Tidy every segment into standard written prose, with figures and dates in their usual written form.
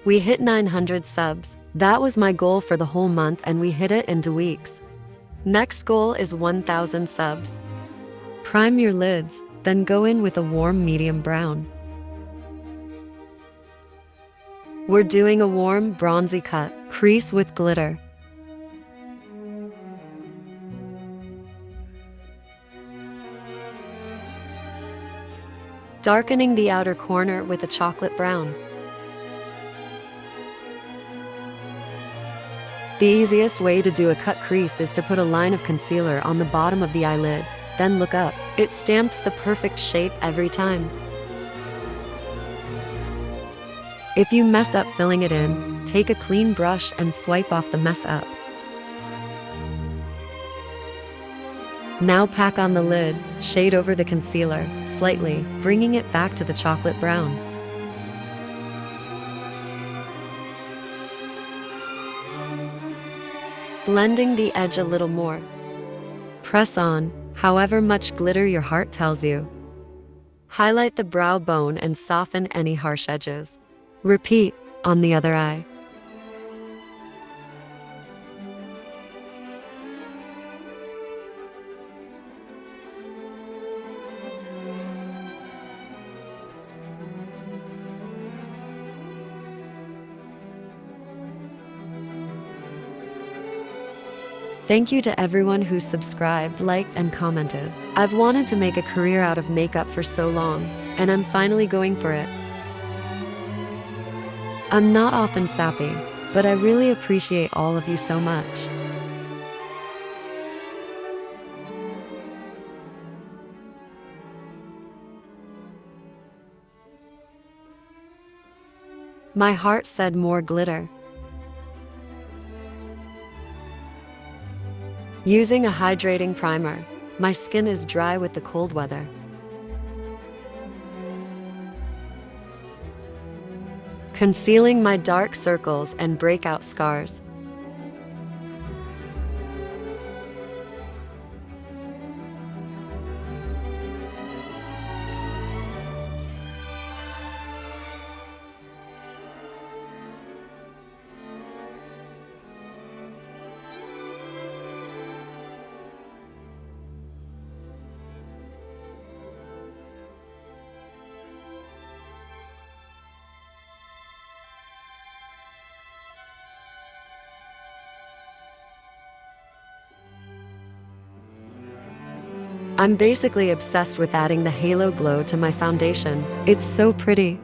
We hit 900 subs. That was my goal for the whole month and we hit it in 2 weeks. Next goal is 1000 subs. Prime your lids, then go in with a warm medium brown. We're doing a warm bronzy cut, crease with glitter. Darkening the outer corner with a chocolate brown. The easiest way to do a cut crease is to put a line of concealer on the bottom of the eyelid, then look up. It stamps the perfect shape every time. If you mess up filling it in, take a clean brush and swipe off the mess up. Now pack on the lid, shade over the concealer, slightly, bringing it back to the chocolate brown. Blending the edge a little more. Press on, however much glitter your heart tells you. Highlight the brow bone and soften any harsh edges. Repeat on the other eye. Thank you to everyone who subscribed, liked, and commented. I've wanted to make a career out of makeup for so long, and I'm finally going for it. I'm not often sappy, but I really appreciate all of you so much. My heart said more glitter. Using a hydrating primer, my skin is dry with the cold weather. Concealing my dark circles and breakout scars. I'm basically obsessed with adding the halo glow to my foundation. It's so pretty.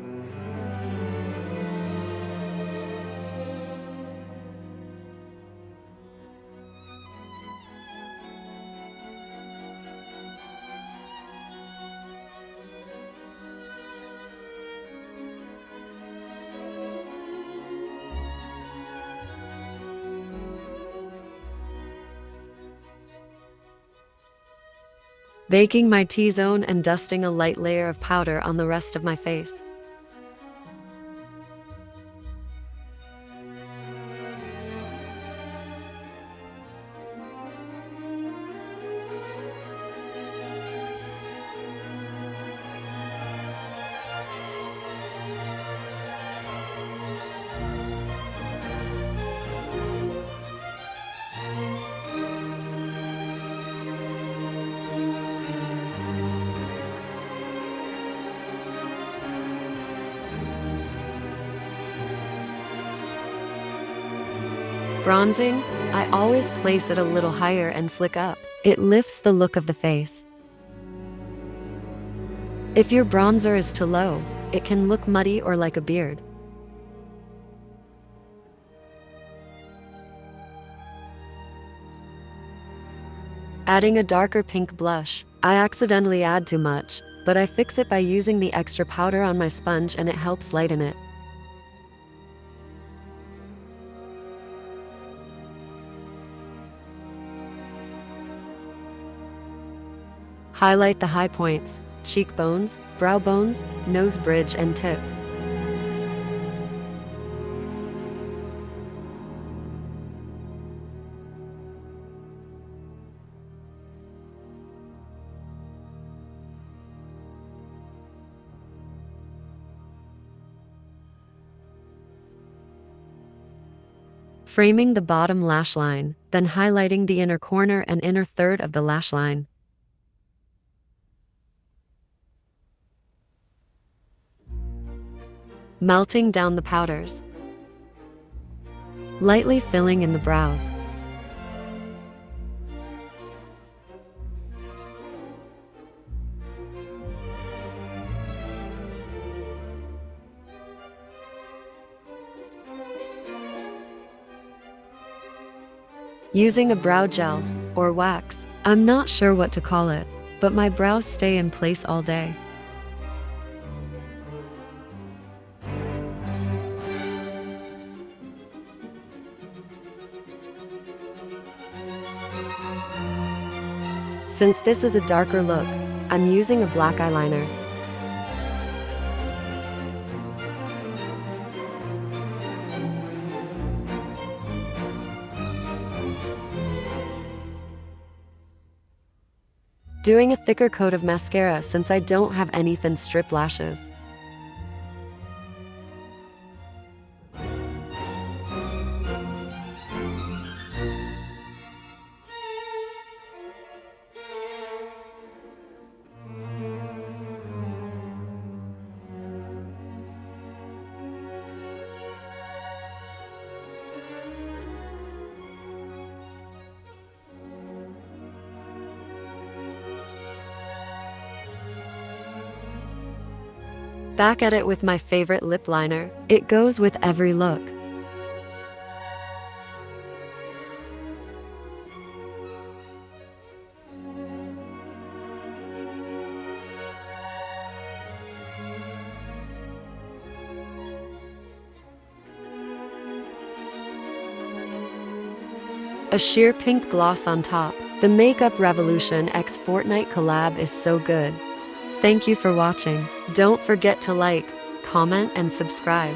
Baking my T-zone and dusting a light layer of powder on the rest of my face. Bronzing, I always place it a little higher and flick up. It lifts the look of the face. If your bronzer is too low, it can look muddy or like a beard. Adding a darker pink blush. I accidentally add too much, but I fix it by using the extra powder on my sponge and it helps lighten it. Highlight the high points, cheekbones, brow bones, nose bridge, and tip. framing the bottom lash line, then highlighting the inner corner and inner third of the lash line. Melting down the powders. Lightly filling in the brows. Using a brow gel, or wax, I'm not sure what to call it, but my brows stay in place all day. Since this is a darker look, I'm using a black eyeliner. Doing a thicker coat of mascara since I don't have any thin strip lashes. Back at it with my favorite lip liner. It goes with every look. A sheer pink gloss on top. The Makeup Revolution x Fortnite collab is so good. Thank you for watching. Don't forget to like, comment, and subscribe.